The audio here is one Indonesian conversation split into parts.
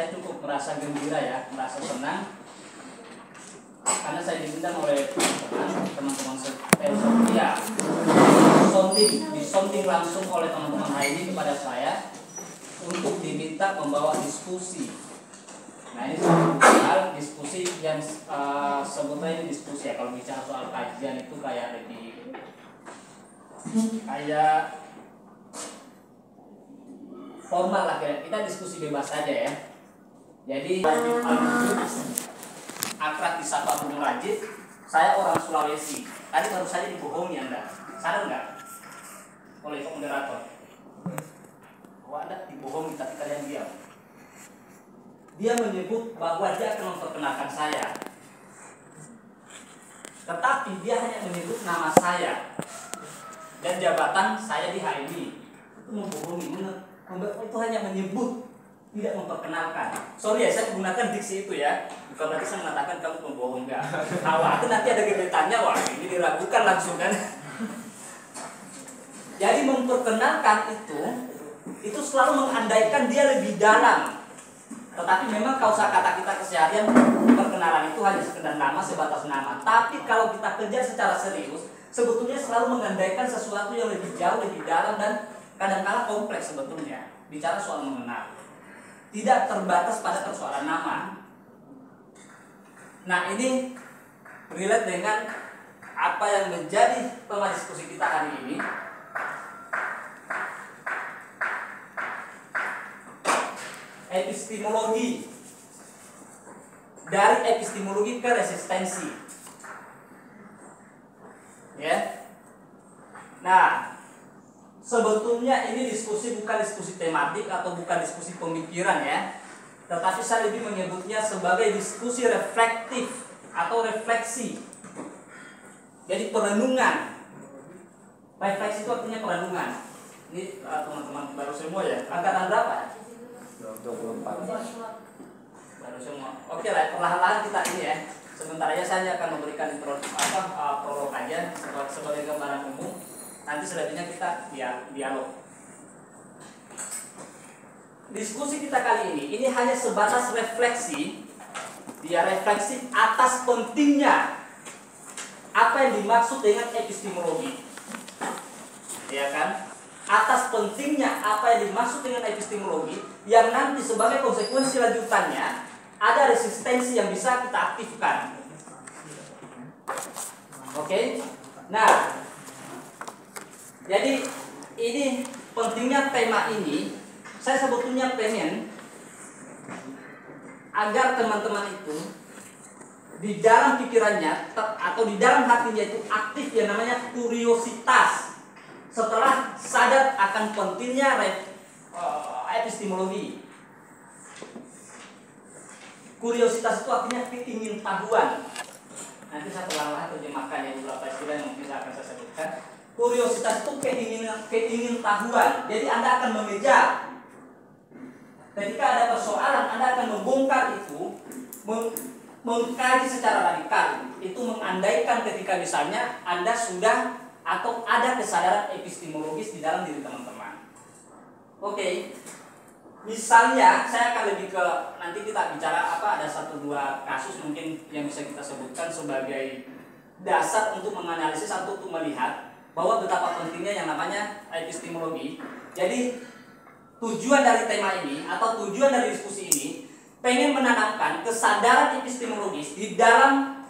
saya cukup merasa gembira ya, merasa senang karena saya diundang oleh teman-teman ya, disonding langsung oleh teman-teman HMI kepada saya untuk diminta membawa diskusi. Nah ini soal diskusi yang sebetulnya ini diskusi ya, kalau bicara soal kajian itu kayak lebih kayak formal lah, kita diskusi bebas saja ya. Jadi akrab disapa Bung Rajid, saya orang Sulawesi. Tadi baru saja dibohongi Anda, sadar nggak? Oleh moderator. Oh Anda dibohongi tapi kalian diam. Dia menyebut bahwa dia akan memperkenalkan saya, tetapi dia hanya menyebut nama saya dan jabatan saya di HMI. Itu membohongi, itu hanya menyebut, tidak memperkenalkan. Sorry ya, saya menggunakan diksi itu ya, bukan berarti saya mengatakan kamu pembohong, enggak. Khawatir nanti ada gebetannya, wah ini diragukan langsung kan. Jadi memperkenalkan itu selalu mengandaikan dia lebih dalam. Tetapi memang kosakata kita keseharian perkenalan itu hanya sekedar nama, sebatas nama. Tapi kalau kita kerja secara serius, sebetulnya selalu mengandaikan sesuatu yang lebih jauh, lebih dalam, dan kadang-kala kompleks sebetulnya. Bicara soal mengenal, tidak terbatas pada persoalan nama. Nah ini relate dengan apa yang menjadi tema diskusi kita hari ini. Epistemologi, dari epistemologi ke resistensi, ya. Nah, sebetulnya ini diskusi bukan diskusi tematik atau bukan diskusi pemikiran ya, tetapi saya lebih menyebutnya sebagai diskusi reflektif atau refleksi. Jadi perenungan. Refleksi itu artinya perenungan. Ini teman-teman baru semua ya. Angkatan berapa? 24. Baru semua. Oke lah, perlahan-lahan kita ini ya. Sebentar aja saya akan memberikan prolog aja sebagai gambaran umum. Nanti selebihnya kita dialog. Diskusi kita kali ini hanya sebatas refleksi. Dia refleksi atas pentingnya apa yang dimaksud dengan epistemologi, ya kan? Atas pentingnya apa yang dimaksud dengan epistemologi, yang nanti sebagai konsekuensi lanjutannya ada resistensi yang bisa kita aktifkan. Oke? Nah, jadi ini pentingnya tema ini. Saya sebetulnya pengen agar teman-teman itu di dalam pikirannya atau di dalam hatinya itu aktif yang namanya kuriositas. Setelah sadar akan pentingnya epistemologi. Kuriositas itu artinya keingintahuan. Nanti saya perlahan-lahan terjemahkan ya beberapa istilah yang mungkin akan saya sebutkan. Kuriositas itu keingintahuan. Jadi Anda akan mengejar. Ketika ada persoalan, Anda akan membongkar itu, mengkaji secara radikal. Itu mengandaikan ketika misalnya Anda sudah atau ada kesadaran epistemologis di dalam diri teman-teman. Oke. Misalnya saya akan lebih ke, nanti kita bicara ada 1-2 kasus mungkin yang bisa kita sebutkan sebagai dasar untuk menganalisis atau untuk melihat bahwa betapa pentingnya yang namanya epistemologi. Jadi tujuan dari tema ini atau tujuan dari diskusi ini pengen menanamkan kesadaran epistemologis di dalam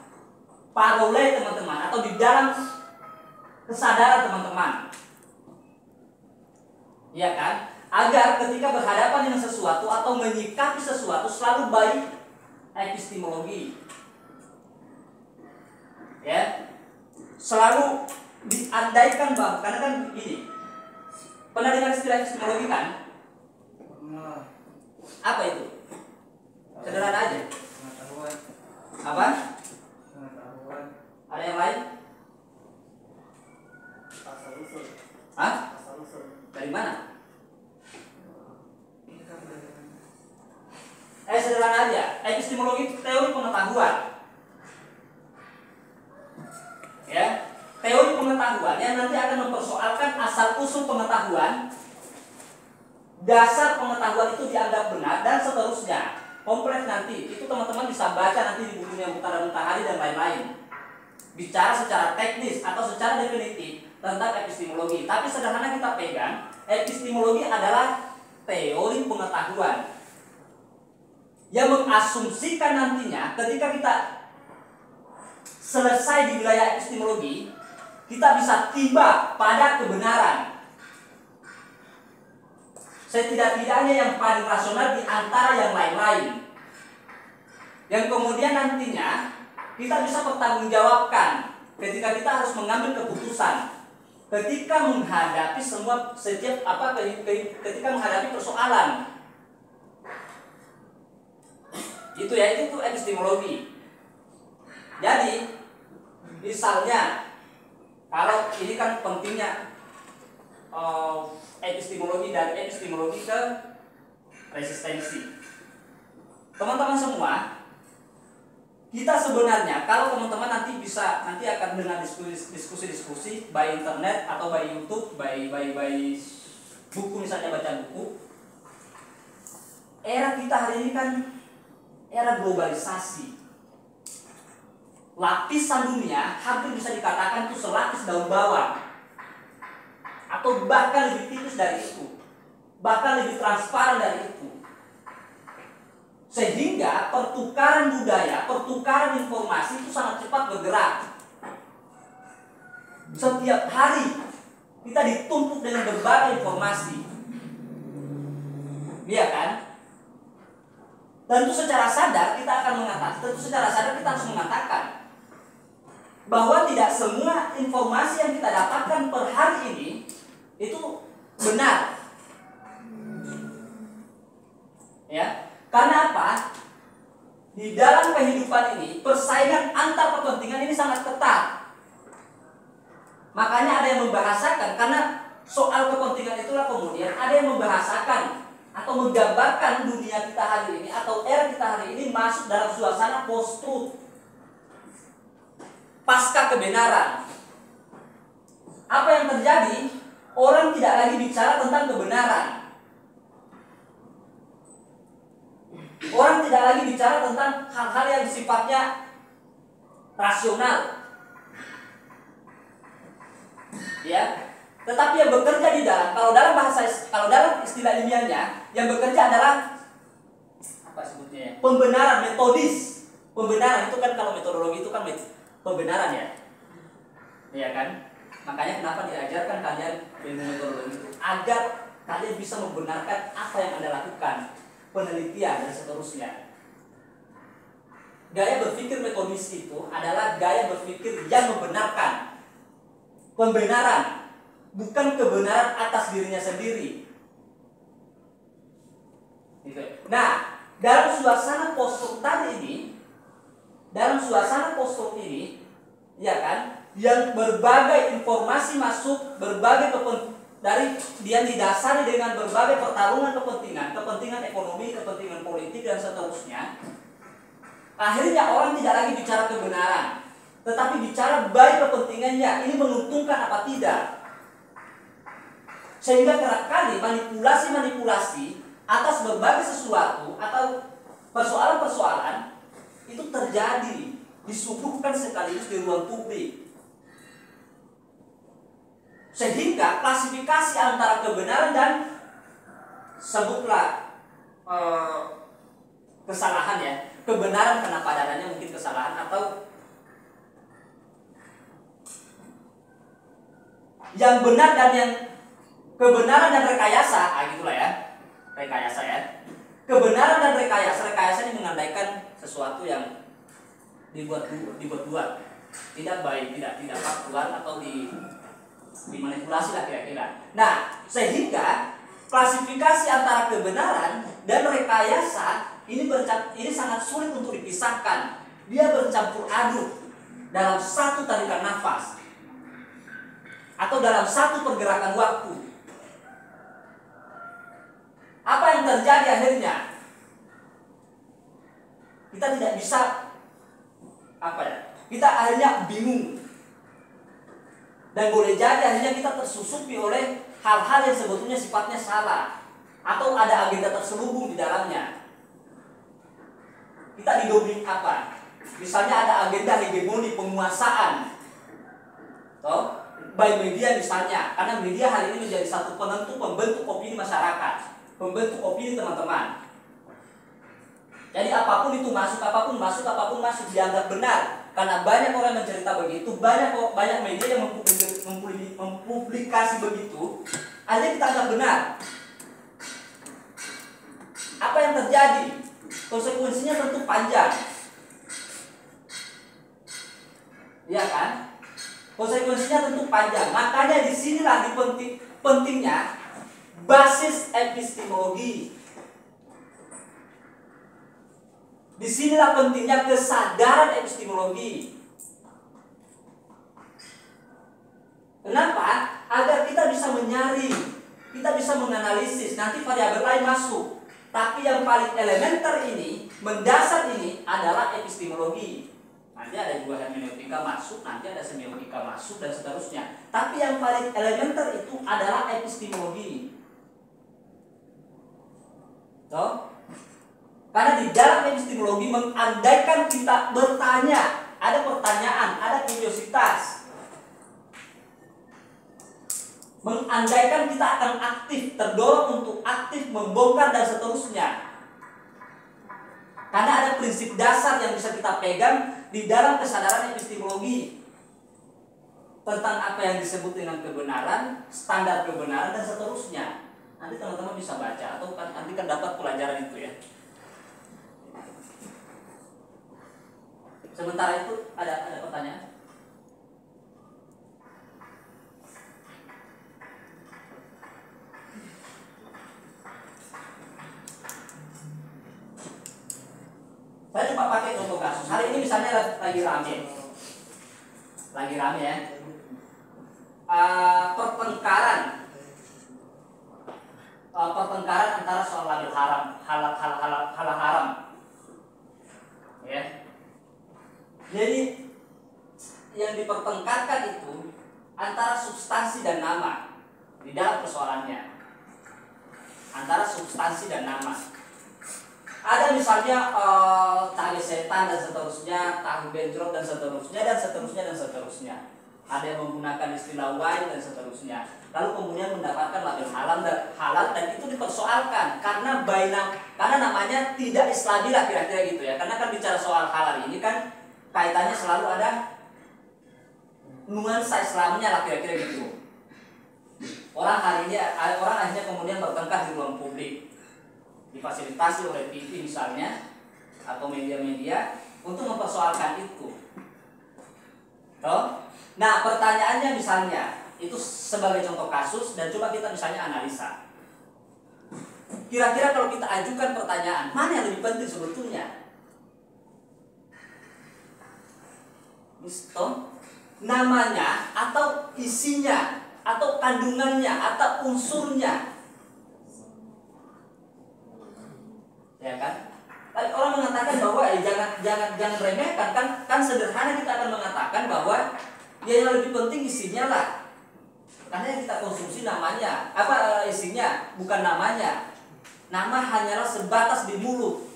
parole teman-teman atau di dalam kesadaran teman-teman, ya kan? Agar ketika berhadapan dengan sesuatu atau menyikapi sesuatu selalu baik epistemologi, ya, selalu diandaikan bahwa karena kan begini, pernah dengar istilah epistemologi kan? Apa itu? Sederhana aja. Apa? Ada yang lain? Hah? Dari mana? Sederhana aja. Epistemologi itu teori pengetahuan. Ya, teori pengetahuan yang nanti akan mempersoalkan asal usul pengetahuan, dasar pengetahuan itu dianggap benar dan seterusnya. bisa baca nanti di bukunya Muqtada Mutahari dan lain-lain. Bicara secara teknis atau secara definitif tentang epistemologi. Tapi sederhana kita pegang, epistemologi adalah teori pengetahuan yang mengasumsikan nantinya ketika kita selesai di wilayah epistemologi, kita bisa tiba pada kebenaran. Setidak-tidaknya yang paling rasional di antara yang lain-lain. Yang kemudian nantinya kita bisa pertanggungjawabkan ketika kita harus mengambil keputusan, ketika menghadapi ketika menghadapi persoalan. Itu epistemologi. Jadi misalnya kalau ini kan pentingnya epistemologi dan epistemologi ke resistensi. Teman-teman semua, kita sebenarnya kalau teman-teman nanti akan dengan diskusi by internet atau by YouTube, by buku, misalnya baca buku. Era kita hari ini kan era globalisasi. Lapisan dunia hampir bisa dikatakan itu selapis daun bawang, atau bahkan lebih tipis dari itu, bahkan lebih transparan dari itu. Sehingga pertukaran budaya, pertukaran informasi itu sangat cepat bergerak. Setiap hari kita ditumpuk dengan berbagai informasi, iya kan? Tentu secara sadar kita harus mengatakan bahwa tidak semua informasi yang kita dapatkan per hari ini itu benar. Ya, karena apa? Di dalam kehidupan ini persaingan antar kepentingan ini sangat ketat. Makanya ada yang membahasakan, karena soal kepentingan itulah kemudian ada yang membahasakan atau menggambarkan dunia kita hari ini atau era kita hari ini masuk dalam suasana post-truth, pasca kebenaran. Apa yang terjadi? Orang tidak lagi bicara tentang kebenaran. Orang tidak lagi bicara tentang hal-hal yang sifatnya rasional, ya. Tetapi yang bekerja di dalam, kalau dalam istilah ilmiahnya, yang bekerja adalah apa sebutnya ya? Pembenaran metodis. Pembenaran itu kan, kalau metodologi itu kan pembenaran ya. Iya kan? Makanya kenapa diajarkan kalian ilmu metodologi itu, agar kalian bisa membenarkan apa yang Anda lakukan, penelitian dan seterusnya. Gaya berpikir metodis itu adalah gaya berpikir yang membenarkan. Pembenaran, bukan kebenaran atas dirinya sendiri. Gitu. Nah, dalam suasana post-truth ini, ya kan, yang berbagai informasi masuk, yang didasari dengan berbagai pertarungan kepentingan ekonomi, kepentingan politik dan seterusnya. Akhirnya orang tidak lagi bicara kebenaran, tetapi bicara baik kepentingannya, ini menguntungkan apa tidak. Sehingga kerap kali manipulasi atas berbagai sesuatu atau persoalan-persoalan itu terjadi, disuguhkan sekaligus di ruang publik. Sehingga klasifikasi antara kebenaran dan sebutlah kesalahan ya, kebenaran karena pada adanya mungkin kesalahan, atau yang benar dan yang kebenaran dan rekayasa, gitulah ya, rekayasa ya. Kebenaran dan rekayasa ini mengandaikan sesuatu yang dibuat-buat, tidak baik, tidak faktual atau dimanipulasi lah kira-kira. Nah, sehingga klasifikasi antara kebenaran dan rekayasa ini sangat sulit untuk dipisahkan. Dia bercampur aduk dalam satu tarikan nafas atau dalam satu pergerakan waktu. Apa yang terjadi akhirnya? Kita tidak bisa kita akhirnya bingung. Dan boleh jadi akhirnya kita tersusupi oleh hal-hal yang sebetulnya sifatnya salah atau ada agenda terselubung di dalamnya. Kita didobring apa? Misalnya ada agenda hegemoni penguasaan, toh, by media misalnya, karena media hari ini menjadi satu penentu pembentuk opini masyarakat, pembentuk opini teman-teman. Jadi apapun itu masuk, apapun masuk dianggap benar, karena banyak orang yang mencerita begitu, banyak media yang mempublikasi begitu, aja kita anggap benar. Apa yang terjadi? Konsekuensinya tentu panjang. Iya kan? Konsekuensinya tentu panjang. Makanya disinilah pentingnya basis epistemologi. Disinilah pentingnya kesadaran epistemologi. Kenapa? Agar kita bisa menyaring, kita bisa menganalisis. Nanti variabel lain masuk. Tapi yang paling elementer ini, mendasar ini adalah epistemologi. Nanti ada juga hermeneutika masuk, nanti ada semiotika masuk, dan seterusnya. Tapi yang paling elementer itu adalah epistemologi. Toh? Karena di dalam epistemologi mengandaikan kita bertanya, ada pertanyaan, ada kuriositas. Mengandaikan kita akan aktif, terdorong untuk aktif, membongkar dan seterusnya. Karena ada prinsip dasar yang bisa kita pegang di dalam kesadaran epistemologi tentang apa yang disebut dengan kebenaran, standar kebenaran dan seterusnya. Nanti teman-teman bisa baca atau nanti kan dapat pelajaran itu ya. Sementara itu ada pertanyaan? Saya coba pakai contoh kasus. Hari ini misalnya lagi rame ya. Pertengkaran antara soal label halal haram. Ya. Jadi yang dipertengkarkan itu antara substansi dan nama di dalam persoalannya. Antara substansi dan nama. Ada misalnya cabai setan dan seterusnya, tahu benjrok dan seterusnya. Ada yang menggunakan istilah wine dan seterusnya. Lalu kemudian mendapatkan label halal dan itu dipersoalkan karena namanya tidak islami lah kira-kira gitu ya. Karena kan bicara soal halal ini kan kaitannya selalu ada nuansa Islamnya lah kira-kira gitu. Orang akhirnya kemudian bertengkar di ruang publik, difasilitasi oleh TV misalnya atau media-media untuk mempersoalkan itu. Nah, pertanyaannya misalnya itu sebagai contoh kasus dan coba kita misalnya analisa. Kira-kira kalau kita ajukan pertanyaan, mana yang lebih penting sebetulnya? Namanya atau isinya atau kandungannya atau unsurnya? Ya kan? Tapi orang mengatakan bahwa jangan remehkan kan sederhana kita akan mengatakan bahwa yang lebih penting isinya lah. Karena yang kita konsumsi namanya, isinya bukan namanya. Nama hanyalah sebatas di mulut.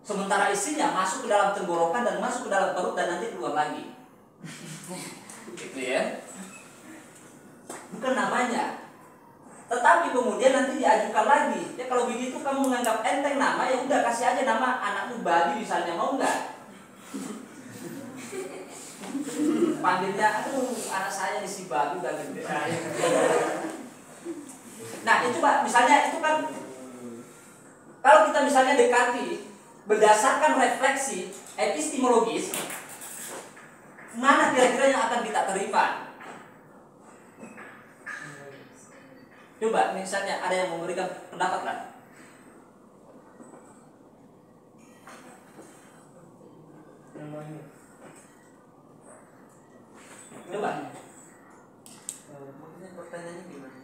Sementara isinya masuk ke dalam tenggorokan dan masuk ke dalam perut dan nanti keluar lagi. Gitu ya. Bukan namanya. Tetapi kemudian nanti diajukan lagi. Ya kalau begitu kamu menganggap enteng nama, ya udah kasih aja nama anakmu Babi misalnya, mau nggak? Panggilnya, aduh anak saya di si Babi udah gede. Nah itu Pak, misalnya itu kan kalau kita misalnya dekati berdasarkan refleksi epistemologis, mana kira-kira yang akan kita terima? Coba misalnya ada yang memberikan pendapat lah. Coba. Pertanyaannya gimana?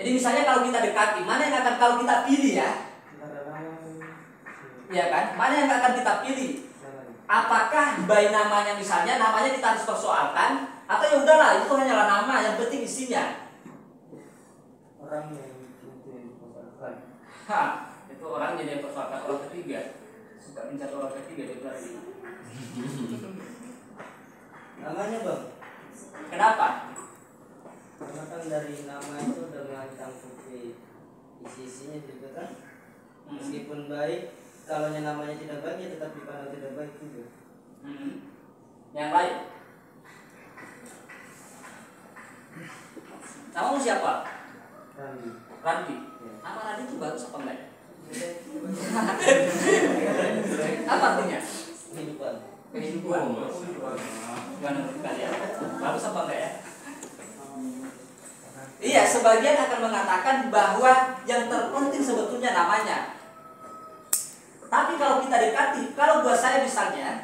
Jadi misalnya kalau kita dekati, mana yang akan kalau kita pilih ya? Iya kan? Mana yang akan kita pilih? Apakah by namanya misalnya, namanya kita harus persoalkan, atau ya udahlah itu hanyalah nama, yang penting isinya. Orang yang itu dipersoalkan. Itu orang jadi yang persoalkan orang ketiga. Suka mencari orang ketiga deklarasi. Namanya bang, Kenapa? karena kan dari nama itu dengan cangkupi isi-isinya juga kan. Meskipun baik, kalau namanya tidak baik ya tetap dipandang tidak baik juga. Yang lain. Namamu siapa? Randi. Randi. Ya. Nama Randi itu bagus apa enggak? Apa artinya? Kehidupan. Kehidupan. Gimana menurut kalian? Bagus apa enggak ya? Iya, sebagian akan mengatakan bahwa yang terpenting sebetulnya namanya. Tapi kalau kita dekati, kalau buat saya misalnya